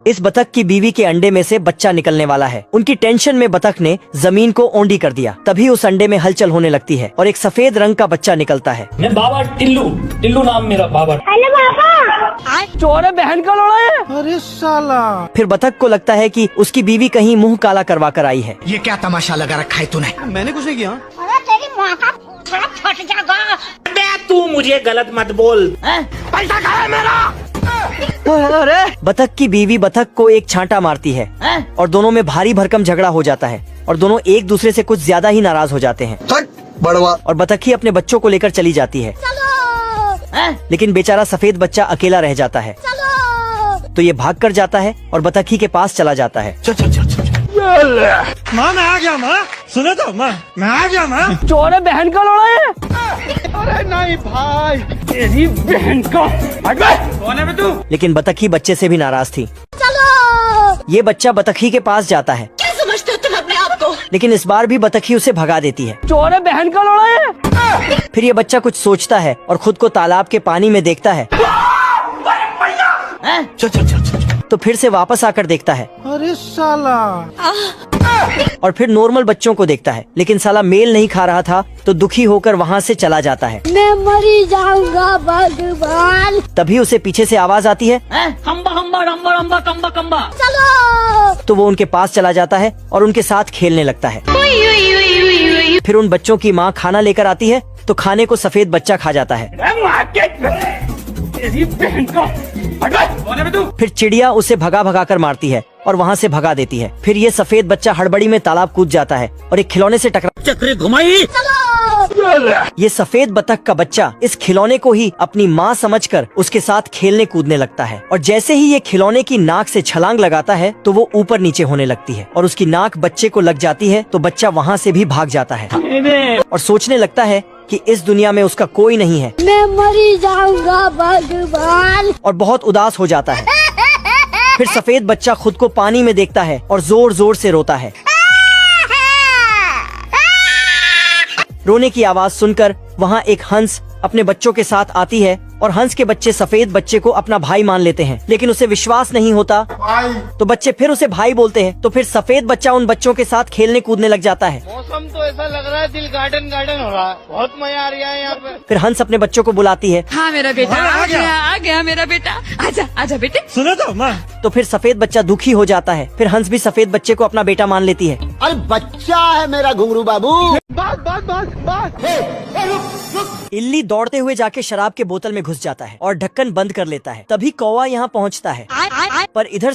इस बतख की बीवी के अंडे में से बच्चा निकलने वाला है। उनकी टेंशन में बतख ने जमीन को ओंडी कर दिया। तभी उस अंडे में हलचल होने लगती है और एक सफेद रंग का बच्चा निकलता है। मैं बाबा टिल्लू, टिल्लू नाम मेरा बाबा। हेलो बाबा। चोर बहन का लोड़ा है। अरे साला। फिर बतख को लगता है कि उसकी बीवी कहीं मुंह काला करवा कर आई है। ये क्या तमाशा लगा रखा है तूने? मैंने कुछ नहीं किया। अरे तेरी माँ का फट जाएगा। तू मुझे गलत मत बोल। पैसा खाया मेरा। अरे बतख की बीवी बतख को एक छांटा मारती है और दोनों में भारी भरकम झगड़ा हो जाता है और दोनों एक दूसरे से कुछ ज्यादा ही नाराज हो जाते हैं। बड़वा। और बतखी अपने बच्चों को लेकर चली जाती है, लेकिन बेचारा सफेद बच्चा अकेला रह जाता है। तो ये भाग कर जाता है और बतखी के पास चला जाता है। चल चल चल चल। माँ मैं आ गया माँ, सुने तो माँ मैं आ गया माँ। चोर बहन का लोड़ा है। अरे नहीं भाई, तेरी बहन का। कौन है तू? लेकिन बतखी बच्चे से भी नाराज थी। चलो। ये बच्चा बतखी के पास जाता है, क्या समझते हो तुम अपने आप को? लेकिन इस बार भी बतखी उसे भगा देती है। चोर बहन का लोड़ा है। फिर ये बच्चा कुछ सोचता है और खुद को तालाब के पानी में देखता है। चल चल चल चल। तो फिर से वापस आकर देखता है अरे साला। और फिर नॉर्मल बच्चों को देखता है, लेकिन साला मेल नहीं खा रहा था तो दुखी होकर वहाँ से चला जाता है। मैं मरी जाऊंगा भगवान। तभी उसे पीछे से आवाज आती है, हम्बा हम्बा रम्बा रम्बा कम्बा कम्बा। चलो। तो वो उनके पास चला जाता है और उनके साथ खेलने लगता है। फिर उन बच्चों की माँ खाना लेकर आती है तो खाने को सफेद बच्चा खा जाता है। तेरी बहन का। कौन है तू? फिर चिड़िया उसे भगा भगा कर मारती है और वहाँ से भगा देती है। फिर ये सफेद बच्चा हड़बड़ी में तालाब कूद जाता है और एक खिलौने से टकरा। चक्री घुमाई। ये सफेद बतख का बच्चा इस खिलौने को ही अपनी माँ समझकर उसके साथ खेलने कूदने लगता है और जैसे ही ये खिलौने की नाक से छलांग लगाता है तो वो ऊपर नीचे होने लगती है और उसकी नाक बच्चे को लग जाती है तो बच्चा वहाँ से भी भाग जाता है और सोचने लगता है कि इस दुनिया में उसका कोई नहीं है। मैं मरी जाऊंगा भगवान। और बहुत उदास हो जाता है। फिर सफेद बच्चा खुद को पानी में देखता है और जोर जोर से रोता है। रोने की आवाज सुनकर वहाँ एक हंस अपने बच्चों के साथ आती है और हंस के बच्चे सफेद बच्चे को अपना भाई मान लेते हैं, लेकिन उसे विश्वास नहीं होता तो बच्चे फिर उसे भाई बोलते हैं। तो फिर सफेद बच्चा उन बच्चों के साथ खेलने कूदने लग जाता है। मौसम तो ऐसा लग रहा है दिल गार्डन गार्डन हो रहा है। बहुत मजा आ रहा है यहाँ पे। फिर हंस अपने बच्चों को बुलाती है। हाँ मेरा बेटा आ गया मेरा बेटा। आजा आजा बेटे। सुने तो माँ। तो फिर सफेद बच्चा दुखी हो जाता है। फिर हंस भी सफेद बच्चे को अपना बेटा मान लेती है। अरे बच्चा है मेरा घुंगरू बाबू। इल्ली दौड़ते हुए जाके शराब के बोतल में घुस जाता है और ढक्कन बंद कर लेता है। तभी कौवा यहाँ पहुँचता है, पर इधर